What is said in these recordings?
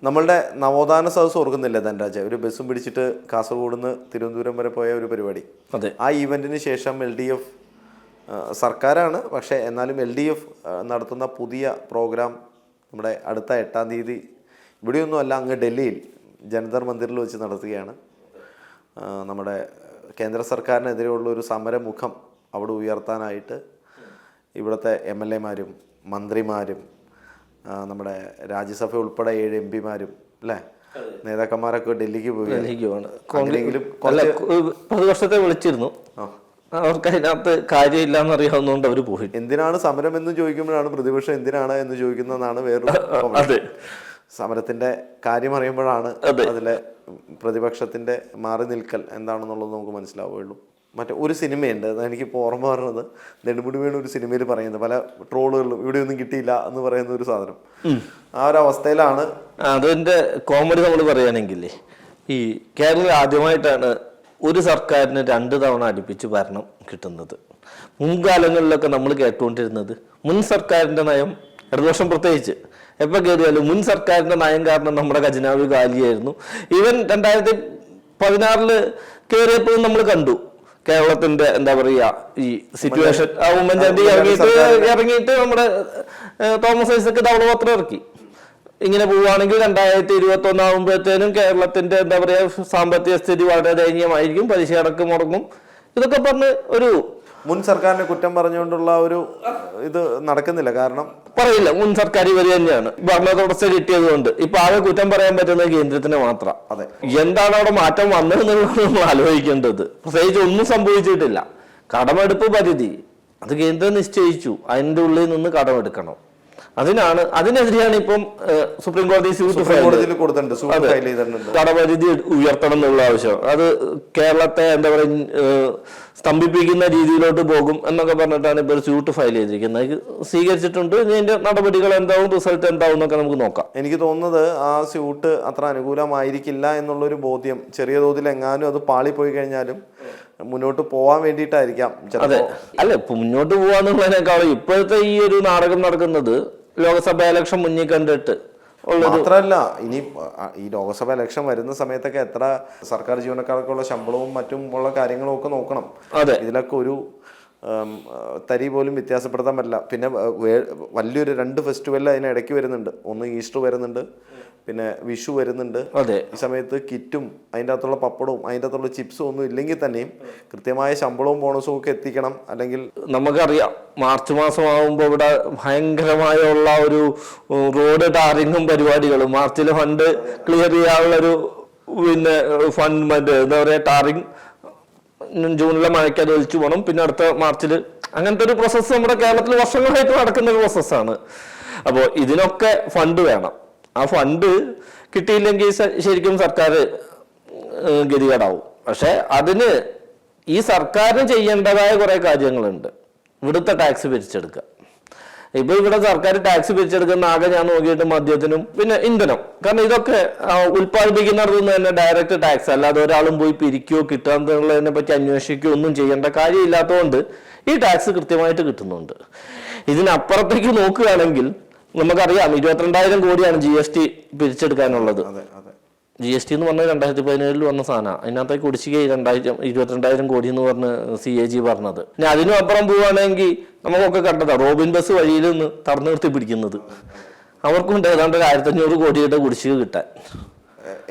നമ്മളുടെ നവോത്ഥാന സദസ്സ് ഓർക്കുന്നില്ലേ ധനരാജ, ഒരു ബസ്സും പിടിച്ചിട്ട് കാസർഗോഡ് നിന്ന് തിരുവനന്തപുരം വരെ പോയ ഒരു പരിപാടി. അതെ. ആ ഈവൻറ്റിന് ശേഷം LDF സർക്കാരാണ്, പക്ഷേ എന്നാലും LDF നടത്തുന്ന പുതിയ പ്രോഗ്രാം നമ്മുടെ അടുത്ത 8-ാം തീയതി ഇവിടെയൊന്നും അല്ല, അങ്ങ് ഡൽഹിയിൽ ജന്തർ മന്ദിറിൽ വെച്ച് നടത്തുകയാണ്. നമ്മുടെ കേന്ദ്ര സർക്കാരിനെതിരെയുള്ള ഒരു സമരമുഖം അവിടെ ഉയർത്താനായിട്ട് ഇവിടുത്തെ MLA മാരും മന്ത്രിമാരും നമ്മുടെ രാജ്യസഭ ഉൾപ്പെടെ 7 MP മാരും അല്ലേ, നേതാക്കന്മാരൊക്കെ ഡൽഹിക്ക് പോവുകയാണ്. പ്രതിപക്ഷത്തെ വിളിച്ചിരുന്നു, അവർക്ക് അതിനകത്ത് കാര്യമില്ല എന്നറിയാവുന്നതുകൊണ്ട് അവർ പോയി. എന്തിനാണ് സമരം എന്ന് ചോദിക്കുമ്പോഴാണ് പ്രതിപക്ഷം എന്തിനാണ് എന്ന് ചോദിക്കുന്നതാണ് വേറൊരു സമരത്തിന്റെ കാര്യം അറിയുമ്പോഴാണ് അതിലെ പ്രതിപക്ഷത്തിന്റെ മാറി നിൽക്കൽ എന്താണെന്നുള്ളത് നമുക്ക് മനസ്സിലാവുകയുള്ളൂ. മറ്റേ ഒരു സിനിമയുണ്ട്, എനിക്കിപ്പോൾ ഓർമ്മ പറഞ്ഞത്, നെടുമുടി വേണു ഒരു സിനിമയിൽ പറയുന്നത്, പല ട്രോളുകളിലും ഇവിടെയൊന്നും കിട്ടിയില്ല എന്ന് പറയുന്ന ഒരു സാധനം. ആ ഒരു അവസ്ഥയിലാണ്. അതിന്റെ കോമഡി നമ്മൾ പറയുകയാണെങ്കിൽ, ഈ കേരളത്തിൽ ആദ്യമായിട്ടാണ് ഒരു സർക്കാരിന് 2 തവണ അടുപ്പിച്ച് ഭരണം കിട്ടുന്നത്. മുൻകാലങ്ങളിലൊക്കെ നമ്മൾ കേട്ടുകൊണ്ടിരുന്നത് മുൻ സർക്കാരിന്റെ നയം, ഇടതുപക്ഷം പ്രത്യേകിച്ച് എപ്പോൾ കയറിയാലും മുൻ സർക്കാരിന്റെ നയം കാരണം നമ്മുടെ ഖജനാവ് കാലിയായിരുന്നു. ഈവൻ 2016 കയറിയപ്പോഴും നമ്മൾ കണ്ടു കേരളത്തിന്റെ എന്താ പറയുക ഈ സിറ്റുവേഷൻ. ഉമ്മൻചാണ്ടി ഇറങ്ങിയിട്ട് നമ്മുടെ തോമസ് ഐസക് ധവളപത്രം ഇറക്കി. ഇങ്ങനെ പോവുകയാണെങ്കിൽ 2021 ആകുമ്പോഴത്തേനും കേരളത്തിന്റെ എന്താ പറയുക സാമ്പത്തിക സ്ഥിതി വളരെ ദയനീയമായിരിക്കും, പലിശ അടക്കം മുടങ്ങും, ഇതൊക്കെ പറഞ്ഞ് ഒരു മുൻ സർക്കാരിനെ കുറ്റം പറഞ്ഞുകൊണ്ടുള്ള ഒരു ഇത് നടക്കുന്നില്ല. കാരണം പറയില്ല, മുൻ സർക്കാർ ഇവർ തന്നെയാണ് ഭരണ തുടർച്ച കിട്ടിയത് കൊണ്ട്. ഇപ്പൊ ആകെ കുറ്റം പറയാൻ പറ്റുന്നത് കേന്ദ്രത്തിന് മാത്രം. അതെ, എന്താണ് അവിടെ മാറ്റം വന്നതെന്നുള്ളത് നമ്മൾ ആലോചിക്കേണ്ടത്. പ്രത്യേകിച്ച് ഒന്നും സംഭവിച്ചിട്ടില്ല. കടമെടുപ്പ് പരിധി അത് കേന്ദ്രം നിശ്ചയിച്ചു, അതിൻ്റെ ഉള്ളിൽ നിന്ന് കടമെടുക്കണം. അതിനെതിരെയാണ് ഇപ്പം സുപ്രീം കോടതി കടപരിധി ഉയർത്തണം എന്നുള്ള ആവശ്യം. അത് കേരളത്തെ എന്താ പറയുക സ്തംഭിപ്പിക്കുന്ന രീതിയിലോട്ട് പോകും എന്നൊക്കെ പറഞ്ഞിട്ടാണ് ഇപ്പോൾ സ്യൂട്ട് ഫയൽ ചെയ്തിരിക്കുന്നത്. സ്വീകരിച്ചിട്ടുണ്ട്. ഇതിന്റെ നടപടികൾ എന്താവും, റിസൾട്ട് എന്താവും എന്നൊക്കെ നമുക്ക് നോക്കാം. എനിക്ക് തോന്നുന്നത് ആ സ്യൂട്ട് അത്ര അനുകൂലമായിരിക്കില്ല എന്നുള്ളൊരു ബോധ്യം, ചെറിയ തോതിൽ എങ്ങാനും അത് പാളിപ്പോയി കഴിഞ്ഞാലും മുന്നോട്ട് പോവാൻ വേണ്ടിയിട്ടായിരിക്കാം. അതെ, അല്ല ഇപ്പൊ മുന്നോട്ട് പോവാന്നുള്ളതിനേക്കാളും ഇപ്പോഴത്തെ ഈ ഒരു നാടകം നടക്കുന്നത് ലോക്സഭ ഇലക്ഷൻ മുന്നിൽ കണ്ടിട്ട് മാത്രമല്ല, ഇനി ഈ ലോക്സഭ ഇലക്ഷൻ വരുന്ന സമയത്തൊക്കെ എത്ര സർക്കാർ ജീവനക്കാർക്കുള്ള ശമ്പളവും മറ്റും ഉള്ള കാര്യങ്ങളും ഒക്കെ നോക്കണം. ഇതിലൊക്കെ ഒരു തരി പോലും വ്യത്യാസപ്പെടുത്താൻ പറ്റില്ല. പിന്നെ വലിയൊരു 2 ഫെസ്റ്റിവൽ അതിനിടയ്ക്ക് വരുന്നുണ്ട്. ഒന്ന് ഈസ്റ്റർ വരുന്നുണ്ട്, പിന്നെ വിഷു വരുന്നുണ്ട്. ഈ സമയത്ത് കിറ്റും അതിൻ്റെ അകത്തുള്ള പപ്പടവും അതിൻ്റെ അകത്തുള്ള ചിപ്സും ഒന്നും ഇല്ലെങ്കിൽ തന്നെയും കൃത്യമായ ശമ്പളവും ബോണസും ഒക്കെ എത്തിക്കണം. അല്ലെങ്കിൽ നമുക്കറിയാം മാർച്ച് മാസമാകുമ്പോൾ ഇവിടെ ഭയങ്കരമായുള്ള ഒരു റോഡ് ടാറിങ്ങും പരിപാടികളും, മാർച്ചിൽ ഫണ്ട് ക്ലിയർ ചെയ്യാനുള്ളൊരു പിന്നെ ഫണ്ട് മറ്റേ എന്താ പറയുക ടാറിങ്, ജൂണിലെ മഴയ്ക്ക് അത് ഒഴിച്ചു പോകണം, പിന്നെ അടുത്ത മാർച്ചിൽ, അങ്ങനത്തെ ഒരു പ്രോസസ്സ് നമ്മുടെ കേരളത്തിൽ വർഷങ്ങളായിട്ട് നടക്കുന്ന ഒരു പ്രോസസ്സാണ്. അപ്പോൾ ഇതിനൊക്കെ ഫണ്ട് വേണം. ആ ഫണ്ട് കിട്ടിയില്ലെങ്കിൽ ശരിക്കും സർക്കാർ ഗതികേടാവും. പക്ഷെ അതിന് ഈ സർക്കാരിന് ചെയ്യേണ്ടതായ കുറെ കാര്യങ്ങളുണ്ട്. ഇവിടുത്തെ ടാക്സ് പിരിച്ചെടുക്കുക. ഇപ്പൊ ഇവിടെ സർക്കാർ ടാക്സ് പിരിച്ചെടുക്കുന്ന ആകെ ഞാൻ നോക്കിയിട്ട് മദ്യത്തിനും പിന്നെ ഇന്ധനം, കാരണം ഇതൊക്കെ ഉൽപ്പാദിപ്പിക്കുന്നിടത്തു നിന്ന് തന്നെ ഡയറക്റ്റ് ടാക്സ്, അല്ലാതെ ഒരാളും പോയി പിരിക്കുകയോ കിട്ടാന്നുള്ളതിനെ പറ്റി അന്വേഷിക്കുകയോ ഒന്നും ചെയ്യേണ്ട കാര്യമില്ലാത്തതുകൊണ്ട് ഈ ടാക്സ് കൃത്യമായിട്ട് കിട്ടുന്നുണ്ട്. ഇതിനപ്പുറത്തേക്ക് നോക്കുകയാണെങ്കിൽ നമുക്കറിയാം 22,000 കോടിയാണ് GST പിരിച്ചെടുക്കാനുള്ളത്. GST എന്ന് പറഞ്ഞാൽ 2017 വന്ന സാധനം. അതിനകത്തേക്ക് കുടിശ്ശിക 22,000 കോടി എന്ന് പറഞ്ഞ് CAG പറഞ്ഞത്. ഇനി അതിനും അപ്പുറം പോവുകയാണെങ്കിൽ നമുക്കൊക്കെ കണ്ടതാ റോബിൻ ബസ് വഴിയിൽ നിന്ന് തടഞ്ഞു നിർത്തി പിടിക്കുന്നത്. അവർക്കുണ്ട് ഏതാണ്ട് 1,500 കോടിയുടെ കുടിശ്ശിക കിട്ടാൻ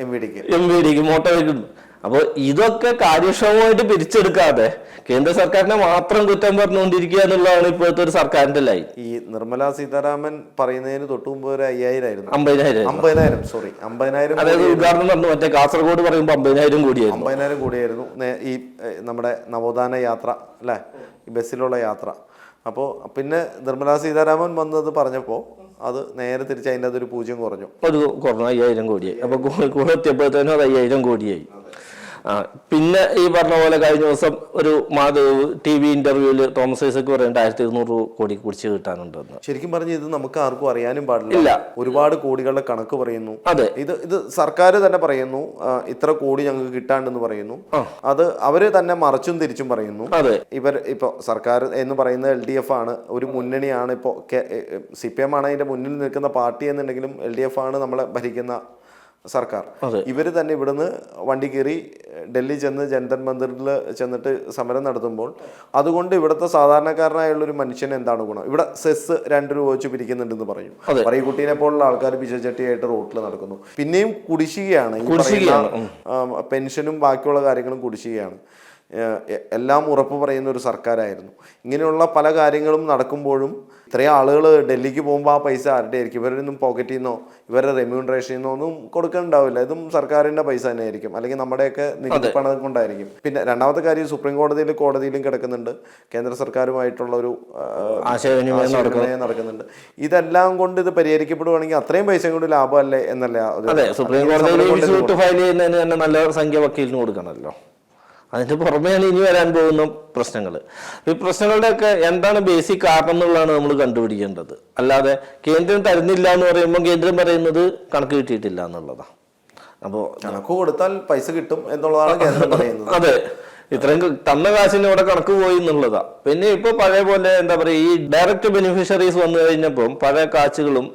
MVDക്ക് മോട്ടോർ വെഹിക്കിൾ. അപ്പോൾ ഇതൊക്കെ കാര്യക്ഷമമായിട്ട് പിരിച്ചെടുക്കാതെ കേന്ദ്ര സർക്കാരിനെ മാത്രം കുറ്റം പറഞ്ഞുകൊണ്ടിരിക്കുക എന്നുള്ളതാണ് ഇപ്പോഴത്തെ ഒരു സർക്കാരിന്റെ ലൈൻ. ഈ നിർമ്മല സീതാരാമൻ പറയുന്നതിന് തൊട്ടു മുമ്പ് ഒരു 50,000 അതായത് ഉദ്ഘാടനം നടന്നു. മറ്റേ കാസർഗോഡ് പറയുമ്പോൾ 50,000 കോടിയായിരുന്നു ഈ നമ്മുടെ നവോത്ഥാന യാത്ര അല്ലേ, ഈ ബസ്സിലുള്ള യാത്ര. അപ്പോൾ പിന്നെ നിർമ്മല സീതാരാമൻ വന്നത് പറഞ്ഞപ്പോൾ അത് നേരെ തിരിച്ച് അതിൻ്റെ അതൊരു 0 കുറഞ്ഞു. 5,000 കോടിയായി. അപ്പൊ കോഴിക്കോട് എത്തിയപ്പോഴത്തേനും അത് 5,000 കോടിയായി. പിന്നെ ഈ പറഞ്ഞ പോലെ കഴിഞ്ഞ ദിവസം ഒരു TV ഇന്റർവ്യൂവിൽ തോമസ് ഐസക് പറയുന്നത് 1,200 കോടി കുടിച്ച് കിട്ടാനുണ്ടെന്ന്. ശരിക്കും പറഞ്ഞ് ഇത് നമുക്ക് ആർക്കും അറിയാനും പാടില്ല. ഒരുപാട് കോടികളുടെ കണക്ക് പറയുന്നു. ഇത് സർക്കാർ തന്നെ പറയുന്നു, ഇത്ര കോടി ഞങ്ങൾക്ക് കിട്ടാണ്ടെന്ന് പറയുന്നു. അത് അവര് തന്നെ മറച്ചും തിരിച്ചും പറയുന്നു. ഇപ്പൊ സർക്കാർ എന്ന് പറയുന്നത് LDF ആണ്, ഒരു മുന്നണിയാണ്. ഇപ്പോൾ CPM ആണ് അതിന്റെ മുന്നിൽ നിൽക്കുന്ന പാർട്ടി എന്നുണ്ടെങ്കിലും LDF ആണ് നമ്മളെ ഭരിക്കുന്ന സർക്കാർ. ഇവര് തന്നെ ഇവിടുന്ന് വണ്ടി കയറി ഡൽഹി ചെന്ന് ജന്തർ മന്ദിറിൽ ചെന്നിട്ട് സമരം നടത്തുമ്പോൾ അതുകൊണ്ട് ഇവിടുത്തെ സാധാരണക്കാരനായുള്ള ഒരു മനുഷ്യന് എന്താണ് ഗുണം? ഇവിടെ സെസ് 2 രൂപ വെച്ച് പിരിക്കുന്നുണ്ടെന്ന് പറയും. പറയക്കുട്ടീനെ പോലുള്ള ആൾക്കാർ പിച്ചച്ചട്ടിയായിട്ട് റോട്ടിൽ നടക്കുന്നു. പിന്നെയും കുടിശ്ശികയാണ്, ഈ പറയുന്ന പെൻഷനും ബാക്കിയുള്ള കാര്യങ്ങളും കുടിശ്ശികയാണ്. എല്ലാം ഉറപ്പ് പറയുന്ന ഒരു സർക്കാരായിരുന്നു. ഇങ്ങനെയുള്ള പല കാര്യങ്ങളും നടക്കുമ്പോഴും ഇത്രയും ആളുകൾ ഡൽഹിക്ക് പോകുമ്പോൾ ആ പൈസ ആരുടെ ആയിരിക്കും? ഇവരൊന്നും പോക്കറ്റിൽ നിന്നോ ഇവരുടെ റെമ്യൂണറേഷനിൽ നിന്നോ ഒന്നും കൊടുക്കുന്നുണ്ടാവില്ല. ഇതും സർക്കാരിൻ്റെ പൈസ തന്നെ ആയിരിക്കും, അല്ലെങ്കിൽ നമ്മുടെയൊക്കെ നികുതി പണം കൊണ്ടായിരിക്കും. പിന്നെ രണ്ടാമത്തെ കാര്യം, സുപ്രീം കോടതിയിലും കിടക്കുന്നുണ്ട്, കേന്ദ്ര സർക്കാരുമായിട്ടുള്ള ഒരു ആശയവിനിമയം നടക്കുന്നുണ്ട്. ഇതെല്ലാം കൊണ്ട് ഇത് പരിഹരിക്കപ്പെടുവാണെങ്കിൽ അത്രയും പൈസ കൊണ്ട് ലാഭമല്ലേ എന്നല്ല. സുപ്രീം കോടതിയിൽ ഫയൽ ചെയ്യുന്നതിന് തന്നെ നല്ല സംഖ്യ വക്കീലിന് കൊടുക്കണമല്ലോ. അതിന്റെ പുറമെയാണ് ഇനി വരാൻ പോകുന്ന പ്രശ്നങ്ങൾ. ഈ പ്രശ്നങ്ങളുടെയൊക്കെ എന്താണ് ബേസിക് കാരണം എന്നുള്ളതാണ് നമ്മൾ കണ്ടുപിടിക്കേണ്ടത്. അല്ലാതെ കേന്ദ്രം തരുന്നില്ല എന്ന് പറയുമ്പോൾ കേന്ദ്രം പറയുന്നത് കണക്ക് കിട്ടിയിട്ടില്ല എന്നുള്ളതാണ്. അപ്പോൾ കണക്ക് കൊടുത്താൽ പൈസ കിട്ടും എന്നുള്ളതാണ് കേന്ദ്രം പറയുന്നത്. അതെ, ഇത്രയും തന്ന കാശിന് ഇവിടെ കണക്ക് പോയി എന്നുള്ളതാ. പിന്നെ ഇപ്പൊ പഴയ പോലെ എന്താ പറയുക, ഈ ഡയറക്റ്റ് ബെനിഫിഷ്യറീസ് വന്നു കഴിഞ്ഞപ്പം പഴയ കാശുകളും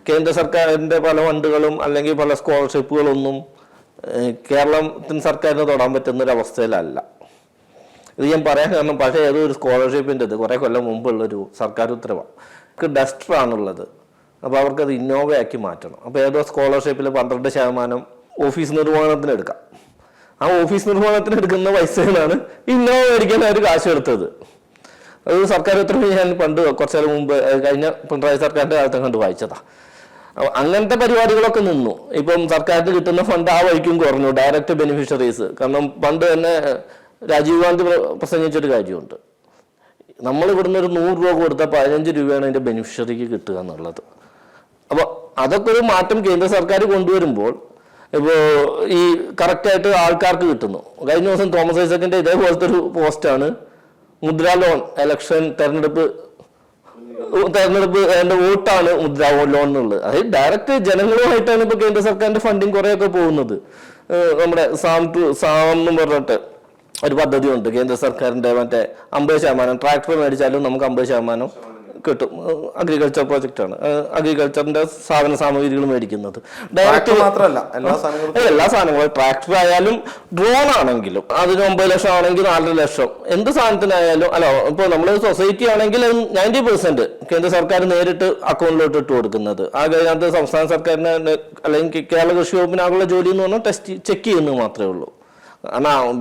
കേന്ദ്ര സർക്കാരിന്റെ പല ഫണ്ടുകളും അല്ലെങ്കിൽ പല സ്കോളർഷിപ്പുകളൊന്നും കേരളത്തിന് സർക്കാരിന് തൊടാൻ പറ്റുന്ന ഒരു അവസ്ഥയിലല്ല. ഇത് ഞാൻ പറയാൻ കാരണം പഴയ ഏതോ ഒരു സ്കോളർഷിപ്പിൻ്റെ കുറെ കൊല്ലം മുമ്പുള്ളൊരു സർക്കാർ ഉത്തരവാണ്. ഡസ്റ്റർ ആണുള്ളത്, അപ്പോൾ അവർക്കത് ഇന്നോവയാക്കി മാറ്റണം. അപ്പോൾ ഏതോ സ്കോളർഷിപ്പിൽ 12% ഓഫീസ് നിർവഹണത്തിന് എടുക്കാം. ആ ഓഫീസ് നിർവഹണത്തിന് എടുക്കുന്ന പൈസയിലാണ് ഇന്നോവ മേടിക്കാൻ അവർ കാശ് എടുത്തത്. അത് സർക്കാർ ഉത്തരവ് ഞാൻ പണ്ട് കുറച്ചു മുമ്പ് കഴിഞ്ഞ പിണറായി സർക്കാരിൻ്റെ കാലത്ത് കണ്ട് വായിച്ചതാ. അങ്ങനത്തെ പരിപാടികളൊക്കെ നിന്നു. ഇപ്പം സർക്കാരിന് കിട്ടുന്ന ഫണ്ട് ആ വഴിക്കും കുറഞ്ഞു, ഡയറക്റ്റ് ബെനിഫിഷ്യറീസ്. കാരണം പണ്ട് തന്നെ രാജീവ് ഗാന്ധി പ്രസംഗിച്ചൊരു കാര്യമുണ്ട്, നമ്മൾ ഇവിടുന്ന് ഒരു 100 രൂപ കൊടുത്താൽ 15 രൂപയാണ് അതിൻ്റെ ബെനിഫിഷ്യറിക്ക് കിട്ടുക എന്നുള്ളത്. അപ്പോൾ അതൊക്കെ ഒരു മാറ്റം കേന്ദ്ര സർക്കാർ കൊണ്ടുവരുമ്പോൾ ഇപ്പോൾ ഈ കറക്റ്റായിട്ട് ആൾക്കാർക്ക് കിട്ടുന്നു. കഴിഞ്ഞ ദിവസം തോമസ് ഐസക്കിൻ്റെ ഇതേപോലത്തെ ഒരു പോസ്റ്റാണ്, മുദ്രാ ലോൺ ഇലക്ഷൻ തെരഞ്ഞെടുപ്പ് എൻ്റെ വോട്ടാണ് മുദ്രാ ലോൺ എന്നുള്ളത്. അതായത് ഡയറക്റ്റ് ജനങ്ങളുമായിട്ടാണ് ഇപ്പോൾ കേന്ദ്ര സർക്കാരിന്റെ ഫണ്ടിങ് കുറേയൊക്കെ പോകുന്നത്. നമ്മുടെ സാം എന്ന് പറഞ്ഞിട്ട് ഒരു പദ്ധതി ഉണ്ട് കേന്ദ്ര സർക്കാരിന്റെ, മറ്റേ 50% ട്രാക്ടർ മേടിച്ചാലും നമുക്ക് 50% കിട്ടും. അഗ്രികൾച്ചർ പ്രോജക്റ്റ് ആണ്, അഗ്രികൾച്ചറിന്റെ സാധന സാമഗ്രികൾ മേടിക്കുന്നത്. ഡയറക്റ്റ് മാത്രമല്ല, എല്ലാ സാധനങ്ങളും, ട്രാക്ടർ ആയാലും ഡ്രോൺ ആണെങ്കിലും അതിന് 9 ലക്ഷം ആണെങ്കിൽ 4 ലക്ഷം, എന്ത് സാധനത്തിനായാലും. അല്ല, ഇപ്പോൾ നമ്മൾ സൊസൈറ്റി ആണെങ്കിൽ 90% കേന്ദ്ര സർക്കാർ നേരിട്ട് അക്കൗണ്ടിലോട്ട് ഇട്ട് കൊടുക്കുന്നത്. ആ കഴിഞ്ഞാൽ സംസ്ഥാന സർക്കാരിന് അല്ലെങ്കിൽ കേരള കൃഷി വകുപ്പിനാകുള്ള ജോലി എന്ന് പറഞ്ഞാൽ ചെക്ക് ചെയ്യുന്നത് മാത്രമേ ഉള്ളൂ.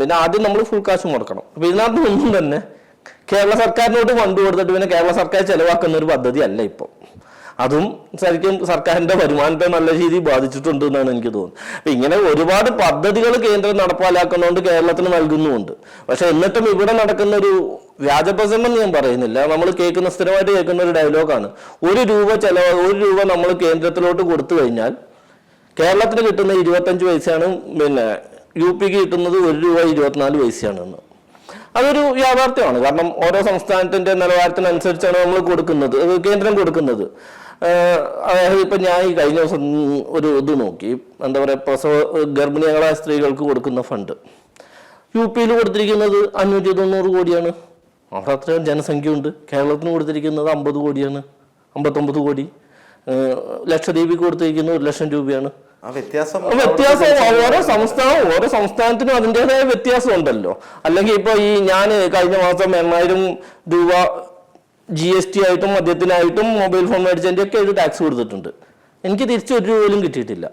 പിന്നെ ആദ്യം നമ്മൾ ഫുൾ കാശ് മുടക്കണം. അപ്പൊ ഇതിനകത്ത് ഒന്നും തന്നെ കേരള സർക്കാരിനോട് ഫണ്ട് കൊടുത്തിട്ട് പിന്നെ കേരള സർക്കാർ ചെലവാക്കുന്ന ഒരു പദ്ധതി അല്ല ഇപ്പോൾ. അതും ശരിക്കും സർക്കാരിന്റെ വരുമാനത്തെ നല്ല രീതിയിൽ ബാധിച്ചിട്ടുണ്ട് എന്നാണ് എനിക്ക് തോന്നുന്നത്. അപ്പൊ ഇങ്ങനെ ഒരുപാട് പദ്ധതികൾ കേന്ദ്രം നടപ്പാലാക്കുന്നതുകൊണ്ട് കേരളത്തിന് നൽകുന്നുമുണ്ട്. പക്ഷെ എന്നിട്ടും ഇവിടെ നടക്കുന്ന ഒരു വ്യാജപ്രസംഗം ഞാൻ പറയുന്നില്ല, നമ്മൾ സ്ഥിരമായിട്ട് കേൾക്കുന്ന ഒരു ഡയലോഗാണ്, 1 രൂപ നമ്മൾ കേന്ദ്രത്തിലോട്ട് കൊടുത്തു കഴിഞ്ഞാൽ കേരളത്തിന് കിട്ടുന്ന 25 പൈസയാണ്, പിന്നെ UPക്ക് കിട്ടുന്നത് 1 രൂപ 24 പൈസയാണെന്ന്. അതൊരു യാഥാർത്ഥ്യമാണ്. കാരണം ഓരോ സംസ്ഥാനത്തിന്റെ നിലവാരത്തിനനുസരിച്ചാണ് നമ്മൾ കൊടുക്കുന്നത്, കേന്ദ്രം കൊടുക്കുന്നത്. അതായത് ഇപ്പൊ ഞാൻ ഈ കഴിഞ്ഞ ദിവസം ഒരു ഇത് നോക്കി, എന്താ പറയുക, ഗർഭിണികളായ സ്ത്രീകൾക്ക് കൊടുക്കുന്ന ഫണ്ട് UPയിൽ കൊടുത്തിരിക്കുന്നത് 590 കോടിയാണ്. അവിടെ അത്രയും ജനസംഖ്യ ഉണ്ട്. കേരളത്തിന് കൊടുത്തിരിക്കുന്നത് 50 കോടിയാണ്, 59 കോടി. ലക്ഷദ്വീപിൽ കൊടുത്തിരിക്കുന്നത് 1 ലക്ഷം രൂപയാണ്. വ്യത്യാസം ഓരോ സംസ്ഥാനത്തിനും അതിൻ്റെതായ വ്യത്യാസം ഉണ്ടല്ലോ. അല്ലെങ്കിൽ ഇപ്പൊ ഈ ഞാൻ കഴിഞ്ഞ മാസം 8000 രൂപ GST ആയിട്ടും മദ്യത്തിനായിട്ടും മൊബൈൽ ഫോൺ മേടിച്ചതിൻ്റെ ഒക്കെ ഒരു ടാക്സ് കൊടുത്തിട്ടുണ്ട്. എനിക്ക് തിരിച്ച് 1 രൂപ പോലും കിട്ടിയിട്ടില്ല.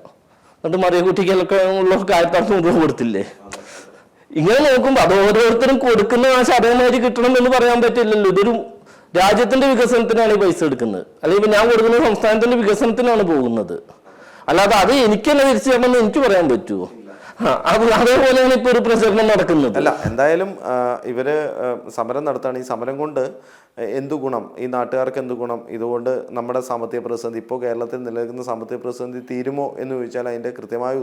എന്നിട്ട് മറിയക്കുട്ടിക്കൊക്കെ ഉള്ളവർക്ക് 1600 രൂപ കൊടുത്തില്ലേ? ഇങ്ങനെ നോക്കുമ്പോൾ അത് ഓരോരുത്തരും കൊടുക്കുന്ന കാശ് അതേമാതിരി കിട്ടണം എന്ന് പറയാൻ പറ്റില്ലല്ലോ. ഇതൊരു രാജ്യത്തിന്റെ വികസനത്തിനാണ് ഈ പൈസ എടുക്കുന്നത്, അല്ലെങ്കിൽ ഞാൻ കൊടുക്കുന്ന സംസ്ഥാനത്തിന്റെ വികസനത്തിനാണ് പോകുന്നത്. അല്ലാതെ അത് എനിക്ക് തന്നെ തിരിച്ചു തരണമെന്ന് എനിക്ക് പറയാൻ പറ്റുമോ? അതേപോലെയാണ് ഇപ്പൊ ഒരു പ്രചരണം നടക്കുന്നത്. അല്ല, എന്തായാലും ഇവര് സമരം നടത്തുകയാണ്. ഈ സമരം കൊണ്ട് എന്തു ഗുണം, ഈ നാട്ടുകാർക്ക് എന്ത് ഗുണം? ഇതുകൊണ്ട് നമ്മുടെ സാമ്പത്തിക പ്രതിസന്ധി, ഇപ്പോൾ കേരളത്തിൽ നിലനിൽക്കുന്ന സാമ്പത്തിക പ്രതിസന്ധി തീരുമോ എന്ന് ചോദിച്ചാൽ അതിന്റെ കൃത്യമായ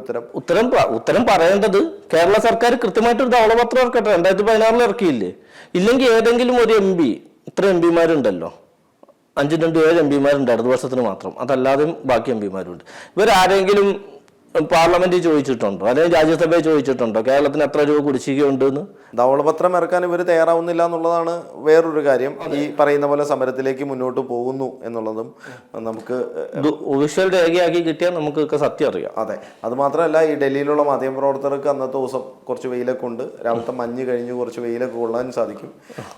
ഉത്തരം പറയേണ്ടത് കേരള സർക്കാർ കൃത്യമായിട്ടൊരു ധവളപത്രം ഇറക്കട്ടെ. 2016 ഇറക്കിയില്ലേ? ഇല്ലെങ്കിൽ ഏതെങ്കിലും ഒരു MP, ഇത്ര MP മാരുണ്ടല്ലോ, 5-7 MP മാരുണ്ട് അടുത്ത വർഷത്തിന് മാത്രം, അതല്ലാതെ ബാക്കി MP മാരുണ്ട്. ഇവരാരെങ്കിലും പാർലമെന്റിൽ ചോദിച്ചിട്ടുണ്ടോ അല്ലെങ്കിൽ രാജ്യസഭയിൽ ചോദിച്ചിട്ടുണ്ടോ കേരളത്തിന് എത്ര രൂപ കുടിശ്ശികയുണ്ട് എന്ന്? ധവളപത്രം ഇറക്കാൻ ഇവർ തയ്യാറാവുന്നില്ല എന്നുള്ളതാണ് വേറൊരു കാര്യം. ഈ പറയുന്ന പോലെ സമരത്തിലേക്ക് മുന്നോട്ട് പോകുന്നു എന്നുള്ളതും നമുക്ക് ഒഫീഷ്യൽ രേഖയാക്കി കിട്ടിയാൽ നമുക്കൊക്കെ സത്യം അറിയാം. അതെ, അത് മാത്രമല്ല ഈ ഡൽഹിയിലുള്ള മാധ്യമപ്രവർത്തകർക്ക് അന്നത്തെ ദിവസം കുറച്ച് വെയിലൊക്കെ ഉണ്ട്, രാവിലത്തെ മഞ്ഞ് കഴിഞ്ഞ് കുറച്ച് വെയിലൊക്കെ കൊള്ളാൻ സാധിക്കും.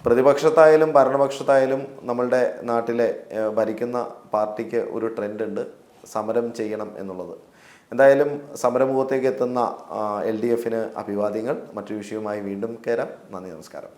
പ്രതിപക്ഷത്തായാലും ഭരണപക്ഷത്തായാലും നമ്മളുടെ നാട്ടിലെ ഭരിക്കുന്ന പാർട്ടിക്ക് ഒരു ട്രെൻഡ് ഉണ്ട്, സമരം ചെയ്യണം എന്നുള്ളത്. എന്തായാലും സമരമുഖത്തേക്ക് എത്തുന്ന LDFന് അഭിവാദ്യങ്ങൾ. മറ്റൊരു വിഷയവുമായി വീണ്ടും കയറാം. നന്ദി, നമസ്കാരം.